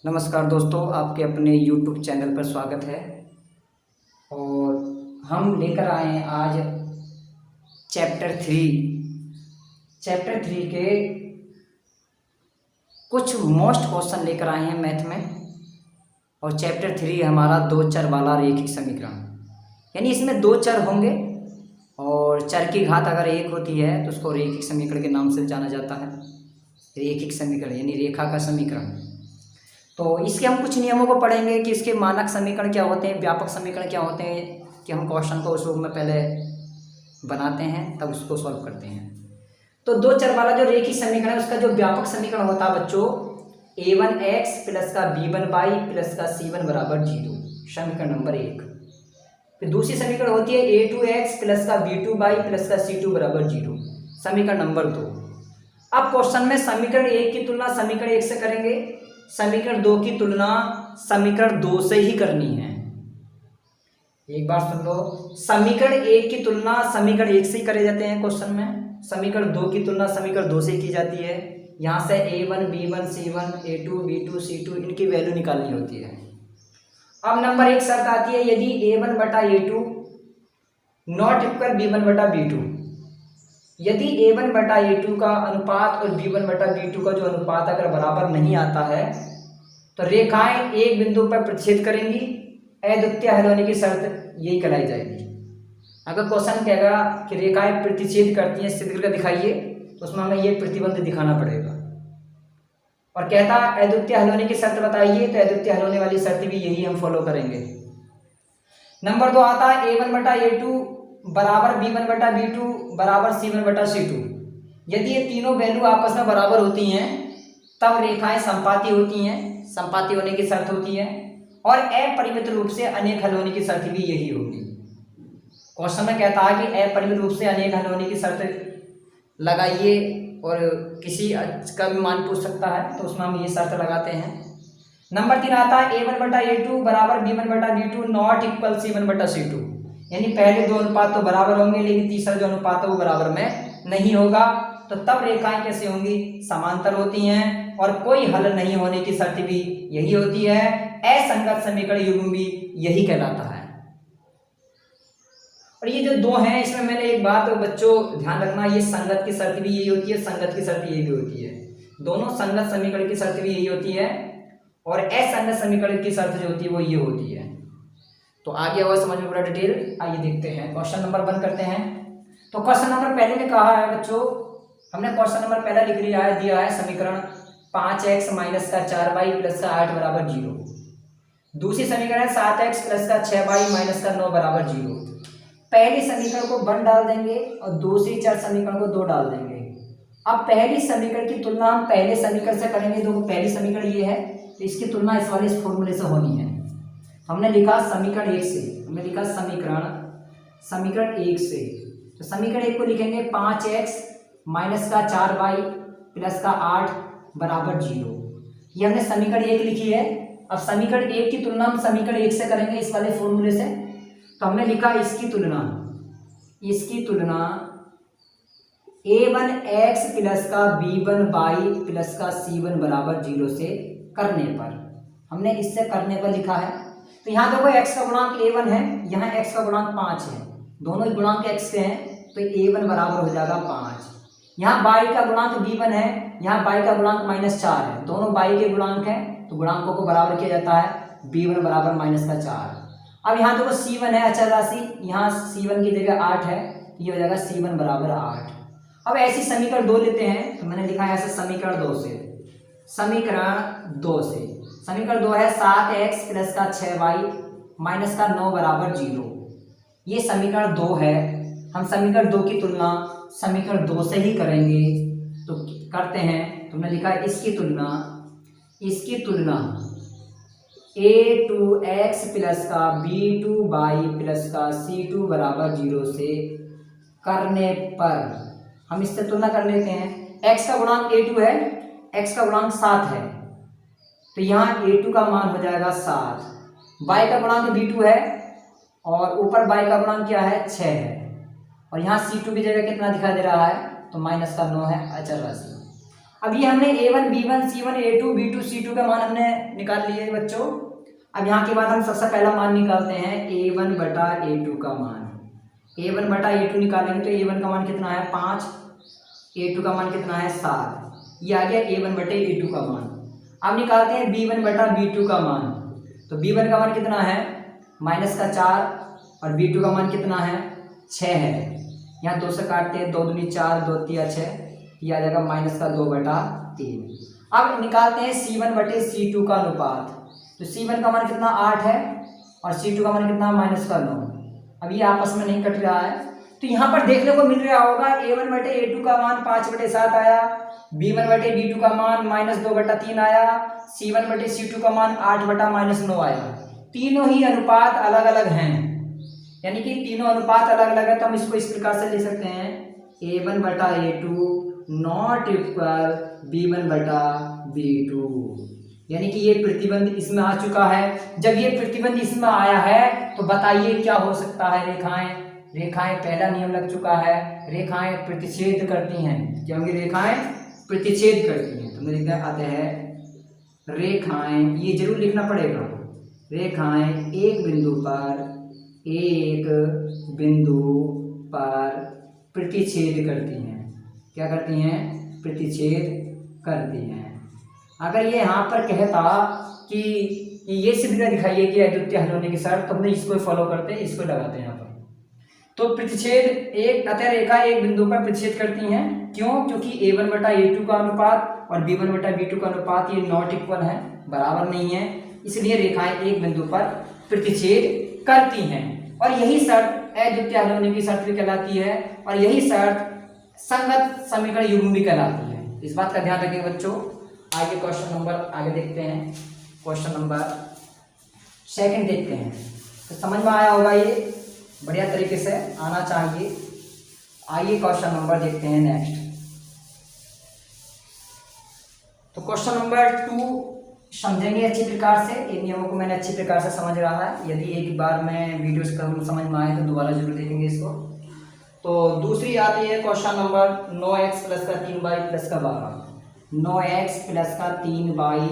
नमस्कार दोस्तों, आपके अपने YouTube चैनल पर स्वागत है। और हम लेकर आए हैं आज चैप्टर थ्री के कुछ मोस्ट क्वेश्चन लेकर आए हैं मैथ में। और चैप्टर 3 हमारा दो चर वाला रैखिक समीकरण, यानी इसमें दो चर होंगे और चर की घात अगर एक होती है तो उसको रैखिक समीकरण के नाम से जाना जाता है। रैखिक समीकरण यानी रेखा का समीकरण। तो इसके हम कुछ नियमों को पढ़ेंगे कि इसके मानक समीकरण क्या होते हैं, व्यापक समीकरण क्या होते हैं, कि हम क्वेश्चन को उस रूप में पहले बनाते हैं तब उसको सॉल्व करते हैं। तो दो चर वाला जो रैखिक समीकरण है उसका जो व्यापक समीकरण होता है बच्चों, a1x प्लस का b1y प्लस का c1 बराबर 0, समीकरण नंबर 1। फिर दूसरी समीकरण होती है a2x प्लस का b2y प्लस का c2 बराबर 0, समीकरण नंबर 2। अब क्वेश्चन में समीकरण 1 की तुलना समीकरण 1 से करेंगे, समीकरण 2 की तुलना समीकरण 2 से ही करनी है। एक बार सुन लो, समीकरण 1 की तुलना समीकरण 1 से ही करे जाते हैं क्वेश्चन में, समीकरण 2 की तुलना समीकरण 2 से की जाती है। यहाँ से a1 b1 c1 a2 b2 c2 इनकी वैल्यू निकालनी होती है। अब नंबर 1 शर्त आती है, यदि a1 बटा a2 नॉट इक्वल b1 बटा b2, यदि a1 बटा a2 का अनुपात और b1 बटा b2 का जो अनुपात अगर बराबर नहीं आता है तो रेखाएं एक बिंदु पर प्रतिच्छेद करेंगी, अद्वितीय हल होने की शर्त यही कहलाई जाएगी। अगर क्वेश्चन कहेगा कि रेखाएं प्रतिच्छेद करती हैं, सिद्ध करके दिखाइए, तो उसमें हमें ये प्रतिबंध दिखाना पड़ेगा। और कहता अद्वितीय हल होने की शर्त बताइए, तो अद्वितीय हल होने वाली शर्त भी यही हम फॉलो करेंगे। नंबर 2 आता है a1 बटा a2 बराबर b1 बटा b2 बराबर c1 बटा c2। यदि ये तीनों वैल्यू आपस में बराबर होती हैं तब रेखाएं संपाती होती हैं, संपाती होने की शर्त होती है। और अपरिमित रूप से अनेक हल होने की शर्त भी यही होगी। क्वेश्चन में कहता है कि अपरिमित रूप से अनेक हल होने की शर्त लगाइए, और किसी का भी मान पूछ सकता है तो उसमें हम ये शर्त लगाते हैं। नंबर 3 आता है a1 बटा a2 बराबर b1 बटा b2 नॉट इक्वल c1 बटा c2, यानी पहले दो अनुपात तो बराबर होंगे लेकिन तीसरा जो अनुपात है वो बराबर में नहीं होगा। तो तब रेखाएं कैसे होंगी, समांतर होती हैं, और कोई हल नहीं होने की शर्त भी यही होती है। असंगत समीकरण युग्म भी यही कहलाता है। और ये जो दो हैं इसमें मैंने एक बात बच्चों ध्यान रखना, ये संगत की शर्त भी यही होती है, संगत की शर्त यही भी होती है। दोनों संगत समीकरण की शर्त भी यही होती है और असंगत समीकरण की शर्त जो होती है वो ये होती है। तो आगे और समझ में पूरा डिटेल आइए देखते हैं। क्वेश्चन नंबर 1 करते हैं। तो क्वेश्चन नंबर पहले में कहा है बच्चों, हमने क्वेश्चन नंबर पहला लिख लिया है, दिया है समीकरण 5x माइनस का 4y प्लस का 8 बराबर 0। दूसरी समीकरण है 7x प्लस का 6y माइनस का 9 बराबर 0। पहली समीकरण को 1 डाल देंगे और दूसरी चर समीकरण को 2 डाल देंगे। अब पहली समीकरण की तुलना हम पहले समीकरण से करेंगे। तो पहली समीकरण ये है तो इसकी तुलना इस वाले इस फॉर्मूले से होनी है। हमने लिखा समीकरण 1 से, हमने लिखा समीकरण 1 से, तो समीकरण 1 को लिखेंगे 5x माइनस का 4y प्लस का 8 बराबर 0। ये हमने समीकरण 1 लिखी है। अब समीकरण 1 की तुलना हम समीकरण 1 से करेंगे इस वाले फॉर्मूले से। तो हमने लिखा इसकी तुलना a1x प्लस का b1y प्लस का c1 बराबर 0 से करने पर, हमने इससे करने पर लिखा है। तो यहाँ देखो x का गुणांक a1 है, यहाँ x का गुणांक 5 है, दोनों ही गुणांक x के हैं, तो a1 बराबर हो जाएगा 5। यहाँ y का गुणांक b1 है, यहाँ y का गुणांक -4 है, दोनों y के गुणांक हैं, तो गुणांकों को बराबर किया जाता है, b1 बराबर -4। अब यहाँ देखो c1 है अचर राशि, यहाँ c1 की जगह 8 है, ये हो जाएगा c1 बराबर 8। अब ऐसी समीकरण 2 लेते हैं, तो मैंने लिखा है ऐसे समीकरण 2 से, समीकरण 2 है 7x प्लस का 6y माइनस का 9 बराबर 0। ये समीकरण 2 है। हम समीकरण 2 की तुलना समीकरण 2 से ही करेंगे, तो करते हैं। तो मैंने लिखा है इसकी तुलना a2x प्लस का b2y प्लस का c2 बराबर 0 से करने पर हम इससे तुलना कर लेते हैं। x का गुणांक a2 है, x का गुणांक 7 है, तो यहाँ a2 का मान हो जाएगा 7। y का गुणांक b2 है और ऊपर y का गुणांक क्या है 6 है, और यहाँ c2 की जगह कितना दिखाई दे रहा है, तो -9 है अचर राशि। अब ये हमने A1 B1 C1 A2 B2 C2 का मान हमने निकाल लिए बच्चों। अब यहाँ के बाद हम सबसे पहला मान निकालते हैं A1 बटा A2 का मान। A1 बटा A2 निकालेंगे तो A1 का मान कितना है 5, A2 का मान कितना है 7। ये आ गया A1 बटे A2 का मान। अब निकालते हैं B1 बटा B2 का मान। तो B1 का मान कितना है -4 और B2 का मान कितना है 6 है। यहाँ 2 से काटते हैं, 2 दूनी 4 2 तिया 6, ये आ जाएगा -2/3। अब निकालते हैं C1 बटे C2 का अनुपात। तो C1 का मान कितना 8 है और C2 का मान कितना -9। अब ये आपस में नहीं कट रहा है, तो यहाँ पर देखने को मिल रहा होगा A1 बटे A2 का मान 5/7 आया, B1 बटे B2 का मान -2/3 आया, C1 बटे C2 का मान 8/-9 आया। तीनों ही अनुपात अलग अलग हैं, यानी कि तीनों अनुपात अलग अलग है। तो हम इसको इस प्रकार से ले सकते हैं A1 बटा A2 नॉट इक्वल B1 बटा B2, यानी कि ये प्रतिबंध इसमें आ चुका है। जब ये प्रतिबंध इसमें आया है तो बताइए क्या हो सकता है। रेखाएं पहला नियम लग चुका है, रेखाएं प्रतिच्छेद करती हैं। क्या होंगी? रेखाएं प्रतिच्छेद करती हैं। तो मुझे लिखना आते हैं रेखाएं, ये जरूर लिखना पड़ेगा, रेखाएं एक बिंदु पर प्रतिच्छेद करती हैं। क्या करती हैं? प्रतिच्छेद करती हैं। अगर ये यहाँ पर कहता कि ये सिद्ध कर दिखाइए कि अद्वितीय हल होने की शर्त, तो हमने इसको फॉलो करते हैं, इसको लगाते हैं यहाँ पर। तो प्रतिच्छेद एक अतः रेखा एक बिंदु पर प्रतिच्छेद करती हैं। क्यों? क्योंकि A1 बटा A2 का अनुपात और B1 बटा B2 का अनुपात ये नॉट इक्वल है, बराबर नहीं है, इसलिए रेखाएं एक बिंदु पर प्रतिच्छेद करती हैं। और यही शर्त अद्वितीय हल होने की शर्त भी कहलाती है, और यही शर्त संगत समीकरण युग्म भी कहलाती है। इस बात का ध्यान रखिए बच्चों। आगे क्वेश्चन नंबर आगे देखते हैं, क्वेश्चन नंबर 2 देखते हैं। तो समझ में आया होगा, ये बढ़िया तरीके से आना चाहिए। आइए क्वेश्चन नंबर देखते हैं नेक्स्ट। तो क्वेश्चन नंबर 2 समझेंगे अच्छी प्रकार से। इन नियमों को मैंने अच्छी प्रकार से समझ रहा है। यदि एक बार मैं वीडियो समझ में आए तो दोबारा जरूर देखेंगे इसको। तो दूसरी आती है question number 9x + 3y + 12। 9x + 3y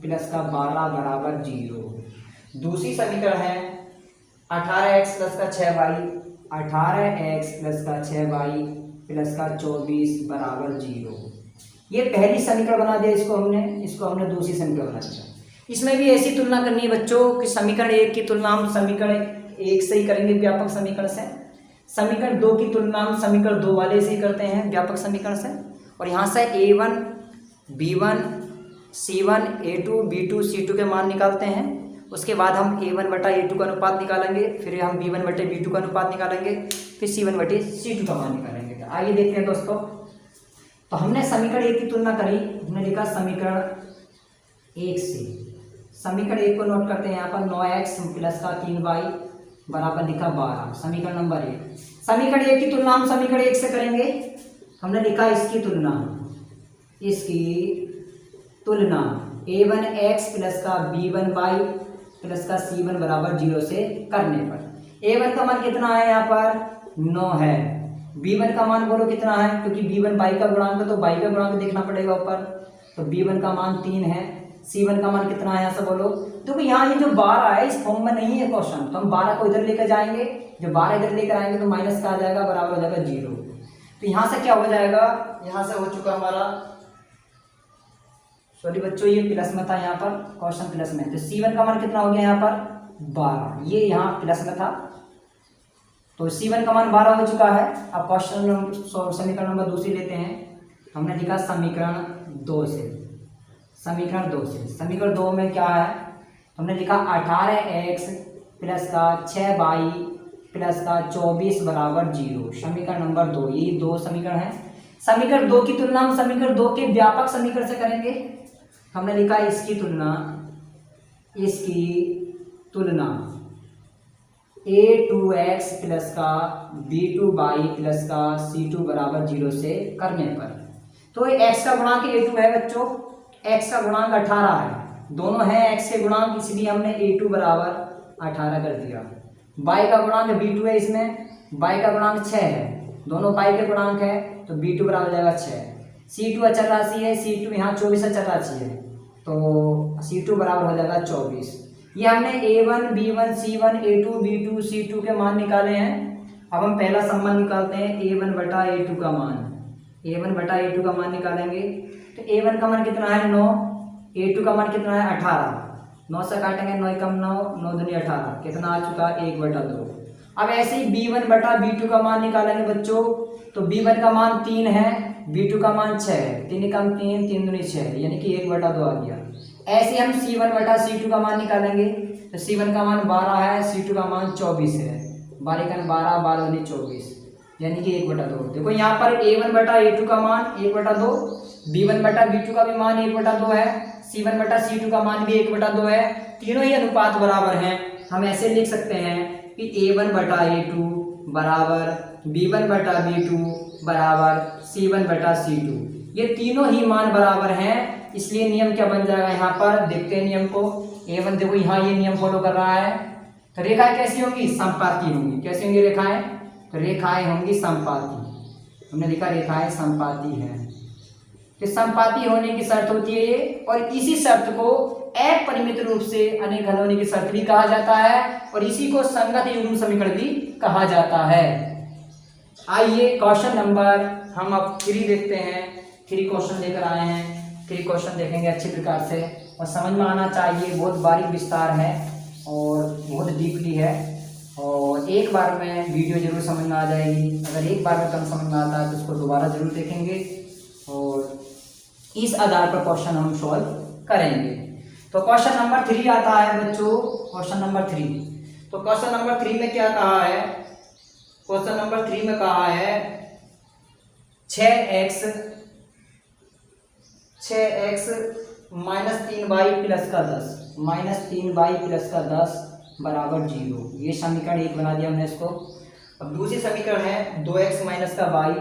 + 12 = 0। दूसरी समीकरण है 18x + 6y, 18x + 6y + 24 = 0। ये पहली समीकरण बना दिया इसको हमने दूसरी समीकरण बना दिया। इसमें भी ऐसी तुलना करनी है बच्चों कि समीकरण 1 की तुलना हम समीकरण 1 से ही करेंगे व्यापक समीकरण से, समीकरण 2 की तुलना हम समीकरण 2 वाले से ही करते हैं व्यापक समीकरण से। और यहाँ से A1 B1 C1 A2 B2 C2 के मान निकालते हैं। उसके बाद हम A1 बटा A2 का अनुपात निकालेंगे, फिर हम B1 बटे B2 का अनुपात निकालेंगे, फिर C1 बटे C2 का मान निकालेंगे। तो आइए देखते हैं दोस्तों। तो हमने समीकरण 1 की तुलना करी, हमने लिखा समीकरण 1 से। समीकरण 1 को नोट करते हैं यहाँ पर 9x + 3y बराबर लिखा 12, समीकरण नंबर 1। समीकरण 1 की तुलना हम समीकरण 1 से करेंगे। हमने लिखा इसकी तुलना A1x + B1y + C1 = 0 से करने पर A1 का मान कितना है? यहाँ पर 9 है। B1 का मान बोलो कितना है? क्योंकि B1 y का गुणांक है तो y का गुणांक देखना पड़ेगा ऊपर। तो B1 का मान 3 है। C1 का मान कितना है? यहाँ से बोलो। देखो यहाँ ये जो 12 है इस फॉर्म में नहीं है क्वेश्चन, तो हम 12 को इधर लेकर जाएंगे। जब 12 इधर लेकर आएंगे तो माइनस का आ जाएगा, बराबर हो जाएगा 0। तो यहाँ से क्या हो जाएगा? यहाँ से हो चुका हमारा, सॉरी बच्चों ये प्लस में था, यहाँ पर क्वेश्चन प्लस में। तो C1 का मान कितना हो गया? यहाँ पर 12, ये यहाँ प्लस में था तो C1 का मान 12 हो चुका है। अब क्वेश्चन समीकरण नंबर दूसरी लेते हैं। हमने लिखा समीकरण 2 से। समीकरण 2 में क्या है? हमने लिखा 18x + 6y + 24 = 0, समीकरण नंबर 2। ये 2 समीकरण है। समीकरण 2 की तुलना हम समीकरण 2 के व्यापक समीकरण से करेंगे। हमने लिखा इसकी तुलना A2x + B2y + C2 = 0 से करने पर। तो x का गुणांक A2 है बच्चों, x का गुणांक 18 है, दोनों हैं x के गुणांक, इसलिए हमने A2 = 18 कर दिया। y का गुणांक B2 है, इसमें y का गुणांक 6 है, दोनों y के गुणांक है तो B2 बराबर हो जाएगा 6। C2 अचर राशि है, C2 यहाँ 24 अचर राशि है, तो C2 बराबर हो जाएगा 24। ये हमने A1 B1 C1 A2 B2 C2 के मान निकाले हैं। अब हम पहला संबंध निकालते हैं A1 बटा A2 का मान। A1 बटा A2 का मान निकालेंगे तो A1 का मान कितना है 9, A2 का मान कितना है 18, 9 से काटेंगे 9 कम 9, 9 दूनी 18, कितना आ चुका 1 बटा 2। अब ऐसे ही B1 बटा B2 का मान निकालेंगे बच्चों, तो B1 का मान 3 है, B2 का मान 6 है, 3 कम 3, 3 दूनी 6, यानी कि 1 बटा 2 आ गया। ऐसे हम C1 बटा C2 का मान निकालेंगे, तो C1 का मान 12 है, C2 का मान 24 है, 12 का 12, 12 दूनी 24, यानी कि 1 बटा 2। देखो यहाँ पर A1 बटा A2 का मान 1 बटा 2, B1 बटा B2 का भी मान 1 बटा 2 है, C1 बटा C2 का मान भी 1 बटा 2 है, तीनों ही अनुपात बराबर हैं। हम ऐसे लिख सकते हैं कि A1 बटा A2 बराबर B1 बटा B2 बराबर C1 बटा C2, ये तीनों ही मान बराबर हैं, इसलिए नियम क्या बन जाएगा यहाँ पर, देखते हैं नियम को। A1 देखो यहाँ ये नियम फॉलो कर रहा है, तो रेखाएं कैसी होंगी, समपाती होंगी। कैसी होंगी रेखाएं, तो रेखाएं होंगी समपाती। हमने लिखा रेखाएं समपाती है, तो समपाती होने की शर्त होती है ये, और इसी शर्त को अपरिमित रूप से अनेक हल होने की शर्त भी कहा जाता है, और इसी को संगत युग्म समीकरण भी कहा जाता है। आइए क्वेश्चन नंबर हम अब 3 देखते हैं। 3 क्वेश्चन लेकर आए हैं, 3 क्वेश्चन देखेंगे अच्छी प्रकार से, और समझ में आना चाहिए। बहुत बारीक विस्तार है और बहुत डीपली है, और एक बार में वीडियो जरूर समझ में आ जाएगी। अगर एक बार में कम समझ में आता है तो उसको दोबारा जरूर देखेंगे, और इस आधार पर क्वेश्चन हम सॉल्व करेंगे। तो क्वेश्चन नंबर 3 आता है बच्चों, क्वेश्चन नंबर 3। तो क्वेश्चन नंबर 3 में क्या कहा है, क्वेश्चन नंबर 3 में कहा है 6x माइनस 3y प्लस का 10, माइनस 3y प्लस का 10 बराबर 0। ये समीकरण 1 बना दिया हमने इसको। अब दूसरी समीकरण है 2x माइनस का y,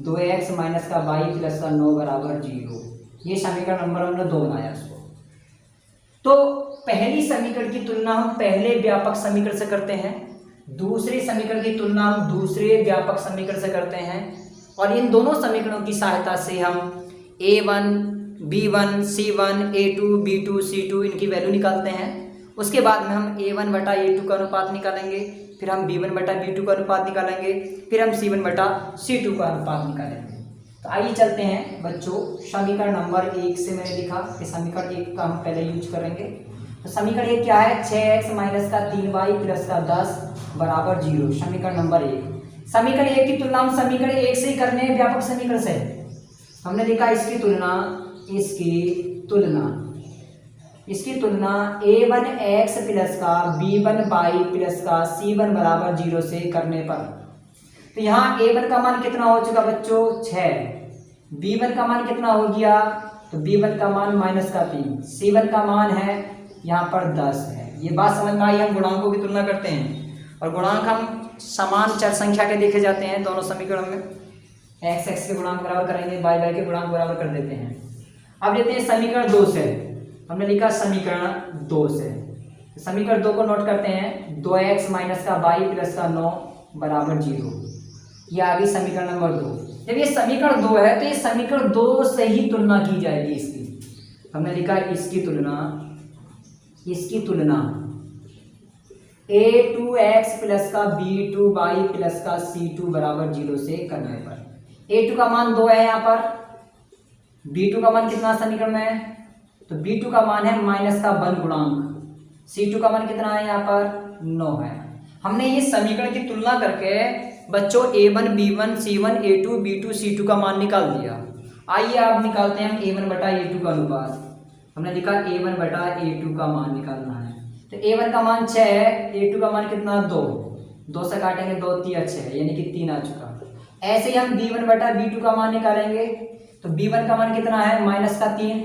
2x माइनस का y प्लस का 9 बराबर 0। ये समीकरण नंबर हमने 2 बनाया इसको। तो पहली समीकरण की तुलना हम पहले व्यापक समीकरण से करते हैं, दूसरे समीकरण की तुलना हम दूसरे व्यापक समीकरण से करते हैं, और इन दोनों समीकरणों की सहायता से हम A1 B1 C1 A2 B2 C2 इनकी वैल्यू निकालते हैं। उसके बाद में हम A1 बटा A2 का अनुपात निकालेंगे, फिर हम B1 बटा B2 का अनुपात निकालेंगे, फिर हम C1 बटा C2 का अनुपात निकालेंगे। तो आइए चलते हैं बच्चों, समीकरण नंबर 1 से मैंने लिखा कि समीकरण 1 का हम पहले यूज करेंगे। तो समीकरण 1 क्या है, 6x माइनस का 3y प्लस का 10 बराबर 0। समीकरण नंबर 1। समीकरण 1 की तुलना हम समीकरण 1 से ही करने हैं व्यापक समीकरण से। हमने लिखा इसकी तुलना A1x प्लस का B1y प्लस का C1 बराबर 0 से करने पर, तो यहाँ A1 का मान कितना हो चुका बच्चों 6, B1 का मान कितना हो गया, तो B1 का मान माइनस का 3, C1 का मान है यहाँ पर 10 है। ये बात समझ में आई। हम गुणांकों की तुलना करते हैं, और गुणांक हम समान चर संख्या के देखे जाते हैं दोनों समीकरण में। x के गुणांक बराबर करेंगे, y के गुणांक बराबर कर देते हैं। अब लेते हैं समीकरण 2 से। हमने लिखा समीकरण 2 से, समीकरण 2 को नोट करते हैं, 2x माइनस का y प्लस का 9 बराबर 0। ये आ गई समीकरण नंबर 2। जब ये समीकरण 2 है तो ये समीकरण 2 से ही तुलना की जाएगी इसकी। हमने लिखा इसकी तुलना A2x प्लस का B2y प्लस का C2 बराबर 0 से करने पर, A2 का मान 2 है यहाँ पर, B2 का मान कितना समीकरण में है, तो B2 का मान है माइनस का 1 गुणांक, C2 का मान कितना है यहाँ पर 9 है। हमने ये समीकरण की तुलना करके बच्चों A1 B1 C1 A2 B2 C2 का मान निकाल दिया। आइए आप निकालते हैं हम A1 बटा A2 का अनुपात। हमने लिखा A1 बटा A2 का मान निकालना है, तो A1 का मान 6 है, A2 का मान कितना 2, 2 से काटेंगे 2 3 6 है, यानी कि 3 आ चुका। ऐसे ही हम B1 बटा B2 का मान निकालेंगे, तो B1 का मान कितना है माइनस का 3,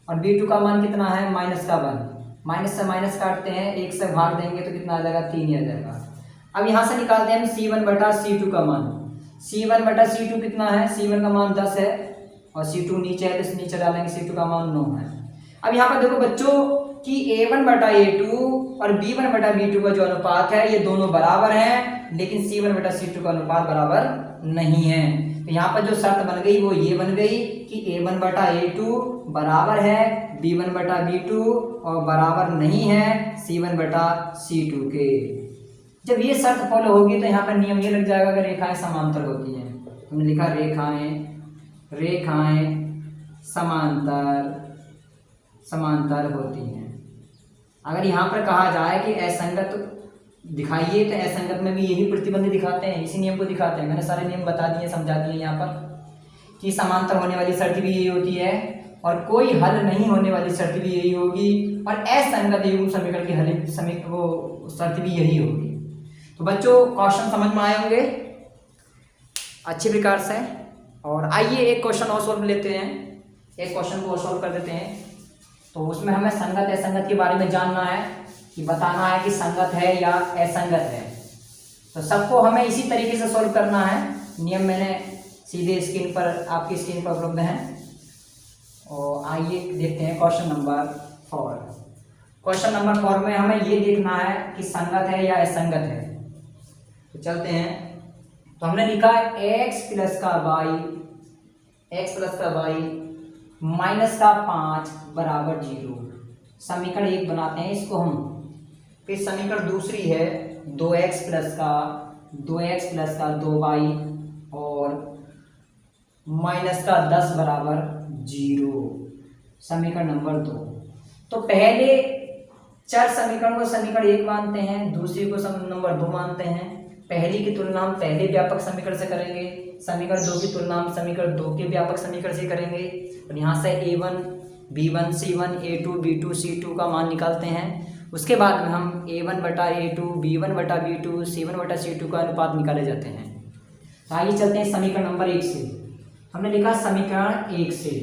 और B2 का मान कितना है माइनस का 1। माइनस से माइनस काटते हैं, 1 से भाग देंगे तो कितना आ जाएगा 3 ही आ जाएगा। अब यहाँ से निकालते हैं हम C1 बटा C2 का मान। C1 बटा C2 कितना है, C1 का मान 10 है, और C2 नीचे है तो नीचे डालेंगे, C2 का मान 9 है। अब यहाँ पर देखो बच्चों कि A1 बटा A2 और B1 बटा B2 का जो अनुपात है ये दोनों बराबर हैं, लेकिन C1 बटा C2 का अनुपात बराबर नहीं है। तो यहाँ पर जो शर्त बन गई वो ये बन गई कि A1 बटा A2 बराबर है B1 बटा B2 और बराबर नहीं है C1 बटा C2 के। जब ये शर्त फॉलो होगी तो यहाँ पर नियम ये लग जाएगा अगर रेखाएं समांतर होती हैं। हमने लिखा रेखाएं समांतर होती हैं। अगर यहाँ पर कहा जाए कि असंगत दिखाइए तो असंगत में भी यही प्रतिबंध दिखाते हैं, इसी नियम को दिखाते हैं। मैंने सारे नियम बता दिए, समझा दिए यहाँ पर कि समांतर होने वाली शर्त भी यही होती है और कोई हल नहीं होने वाली शर्त भी यही होगी और असंगत युग्म समीकरण की हल वो शर्त भी यही होगी। तो बच्चों क्वेश्चन समझ में आए होंगे अच्छी प्रकार से। और आइए एक क्वेश्चन और सॉल्व लेते हैं, एक क्वेश्चन को और सॉल्व कर देते हैं। तो उसमें हमें संगत असंगत के बारे में जानना है कि बताना है कि संगत है या असंगत है। तो सबको हमें इसी तरीके से सॉल्व करना है। नियम मैंने सीधे स्क्रीन पर आपकी स्क्रीन पर उपलब्ध हैं। और आइए देखते हैं क्वेश्चन नंबर 4। क्वेश्चन नंबर 4 में हमें ये देखना है कि संगत है या असंगत है। तो चलते हैं। तो हमने लिखा है x प्लस का y माइनस का 5 बराबर 0। समीकरण 1 बनाते हैं इसको हम। फिर समीकरण दूसरी है 2x प्लस का 2y और माइनस का 10 बराबर 0। समीकरण नंबर 2। तो पहले चर समीकरण को समीकरण 1 मानते हैं, दूसरी को नंबर 2 मानते हैं। पहली की तुलना हम पहले व्यापक समीकरण से करेंगे, समीकरण 2 की तुलना हम समीकरण 2 के व्यापक समीकरण से करेंगे। और यहाँ से A1 B1 C1 A2 B2 C2 का मान निकालते हैं। उसके बाद में हम A1 बटा A2 B1 बटा B2 C1 बटा C2 का अनुपात निकाले जाते हैं। तो आइए चलते हैं समीकरण नंबर 1 से। हमने लिखा समीकरण 1 से।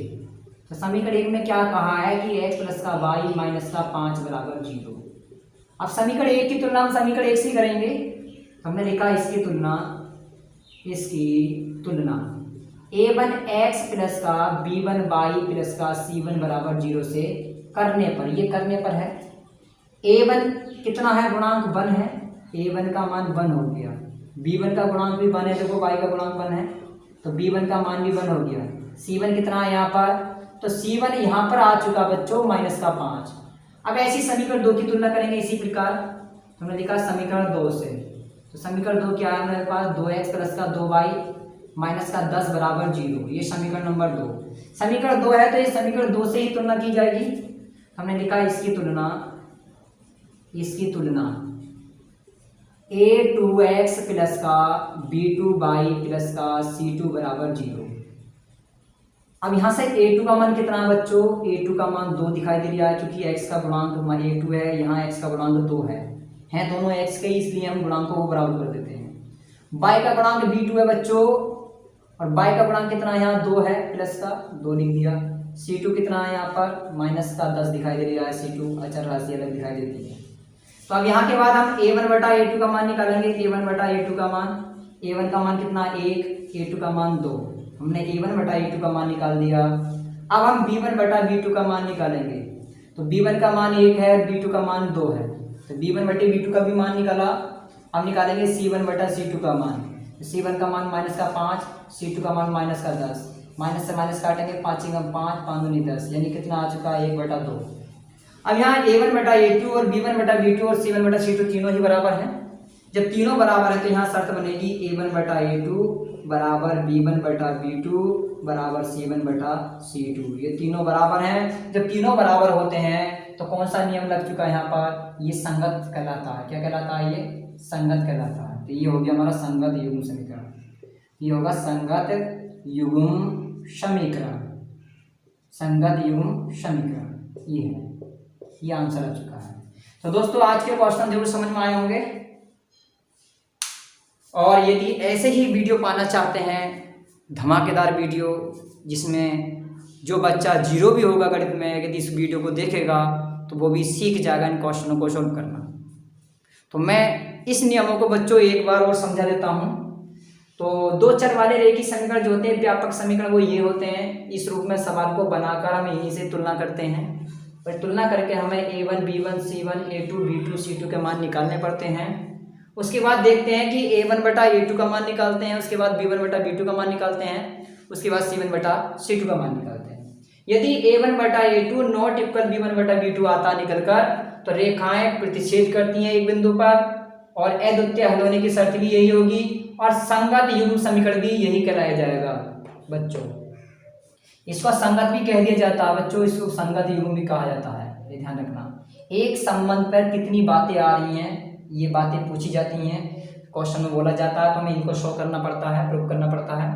तो समीकरण 1 में क्या कहा है कि x प्लस का y माइनस का 5 बराबर 0। अब समीकरण 1 की तुलना हम समीकरण 1 से करेंगे। हमने लिखा इसकी तुलना A1 x प्लस का B1 y प्लस का C1 बराबर 0 से करने पर, ये करने पर है। A1 कितना है, गुणांक 1 है, A1 का मान 1 हो गया। B1 का गुणांक भी 1 है, देखो y का गुणांक 1 है तो B1 का मान भी 1 हो गया। C1 कितना है यहाँ पर, तो C1 यहाँ पर आ चुका बच्चों माइनस का 5। अब ऐसी समीकरण 2 की तुलना करेंगे इसी प्रकार। हमने लिखा समीकरण 2 से। तो समीकरण 2 क्या है हमारे पास, 2x प्लस का 2y माइनस का 10 बराबर 0। ये समीकरण नंबर 2। समीकरण 2 है तो ये समीकरण 2 से ही तुलना की जाएगी। हमने लिखा इसकी तुलना A2x प्लस का B2y प्लस का C2 बराबर 0। अब यहाँ से A2 का मान कितना है बच्चों, A2 का मान 2 दिखाई दे रहा है क्योंकि x का गुणांक A2 है, यहाँ x का गुणांक 2 है दोनों x के, इसलिए हम गुणांकों को बराबर कर देते हैं। y का गुणांक B2 है बच्चों और y का गुणांक कितना है, यहाँ 2 है, प्लस का 2 लिख दिया। C2 कितना है यहाँ पर, माइनस का 10 दिखाई दे रहा है। C2 अचर राशि अलग दिखाई देती है। तो अब यहाँ के बाद हम A1 बटा A2 का मान निकालेंगे। A1 बटा A2 का मान, A1 का मान कितना 1, A2 का मान 2। हमने A1 बटा A2 का मान निकाल दिया। अब हम B1 बटा B2 का मान निकालेंगे। तो B1 का मान 1 है, B2 का मान 2 है, तो B1 बटे B2 का भी मान निकाला। अब निकालेंगे C1 बटा C2 का मान। C1 का मान माइनस का 5, C2 का मान माइनस का 10। माइनस से माइनस काटेंगे, 5 5 5 दूनी 10, यानी कितना आ चुका है 1 बटा 2। अब यहाँ A1 बटा A2 और B1 बटा B2 और C1 बटा C2 तीनों ही बराबर हैं। जब तीनों बराबर है तो यहाँ शर्त बनेगी A1 बटा A2 बराबर B1 बटा B2 बराबर C1 बटा C2। ये तीनों बराबर हैं। जब तीनों बराबर होते हैं तो कौन सा नियम लग चुका है यहाँ पर, ये संगत कहलाता है। क्या कहलाता है, ये संगत कहलाता है। तो ये हो गया हमारा संगत युग्म समीकरण। ये होगा संगत युग्म समीकरण। संगत युग्म समीकरण ये है, ये आंसर आ चुका है। तो दोस्तों आज के क्वेश्चन जरूर समझ में आए होंगे। और यदि ऐसे ही वीडियो पाना चाहते हैं, धमाकेदार वीडियो जिसमें जो बच्चा जीरो भी होगा गणित में, यदि इस वीडियो को देखेगा तो वो भी सीख जाएगा इन क्वेश्चनों को सॉल्व करना। तो मैं इस नियमों को बच्चों एक बार और समझा देता हूँ। तो दो चर वाले रेखीय समीकरण जो होते हैं, व्यापक समीकरण, वो ये होते हैं। इस रूप में सवाल को बनाकर हम यहीं से तुलना करते हैं और तुलना करके हमें A1 B1 C1 A2 B2 C2 के मान निकालने पड़ते हैं। उसके बाद देखते हैं कि a1 बटा a2 का मान निकालते हैं, उसके बाद b1 बटा b2 का मान निकालते हैं, उसके बाद c1 बटा c2 का मान निकालते हैं। यदि a1 बटा a2 नॉट इक्वल b1 बटा b2 आता निकलकर, तो रेखाएं प्रतिच्छेद करती हैं एक बिंदु पर, और अद्वितीय हल होने की शर्त भी यही होगी, और संगत युग्म समीकरण भी यही कहलाया जाएगा बच्चों। इसको संगत भी कह दिया जाता है बच्चों, इसको संगत युग्म भी कहा जाता है, ये ध्यान रखना। एक संबंध पर कितनी बातें आ रही हैं, ये बातें पूछी जाती हैं, क्वेश्चन में बोला जाता है, तो हमें इनको शो करना पड़ता है, प्रूव करना पड़ता है।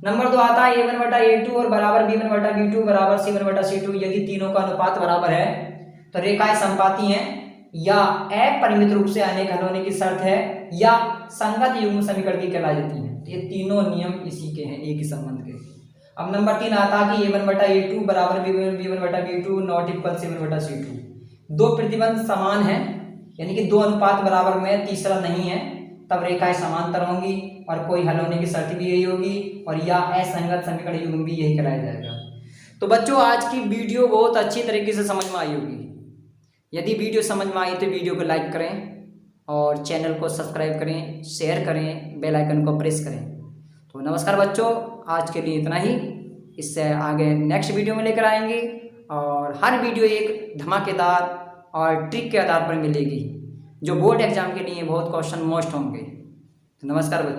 नंबर 2 आता है a1 बटा a2 और बराबर b1 बटा b2 बराबर c1 बटा c2। यदि तीनों का अनुपात बराबर है तो रेखाएं समपाती हैं, या अपरिमित रूप से अनेक हल होने की शर्त है, या संगत युग्म समीकरण की कहलाई जाती है। ये तीनों नियम इसी के हैं, एक ही संबंध के। अब नंबर 3 आता है कि a1 बटा a2 बराबर b1 बटा b2 नॉट इक्वल c1 बटा c2। दो प्रतिबंध समान है, यानी कि दो अनुपात बराबर में तीसरा नहीं है, तब रेखाएं समांतर होंगी और कोई हल होने की शर्त भी यही होगी, और या असंगत समीकरण युग्म भी यही कहलाया जाएगा। तो बच्चों आज की वीडियो बहुत अच्छी तरीके से समझ में आई होगी। यदि वीडियो समझ में आई तो वीडियो को लाइक करें और चैनल को सब्सक्राइब करें, शेयर करें, बेल आइकन को प्रेस करें। तो नमस्कार बच्चों, आज के लिए इतना ही। इससे आगे नेक्स्ट वीडियो में लेकर आएंगे, और हर वीडियो एक धमाकेदार और ट्रिक के आधार पर मिलेगी, जो बोर्ड एग्जाम के लिए बहुत क्वेश्चन मोस्ट होंगे। तो नमस्कार बच्चों।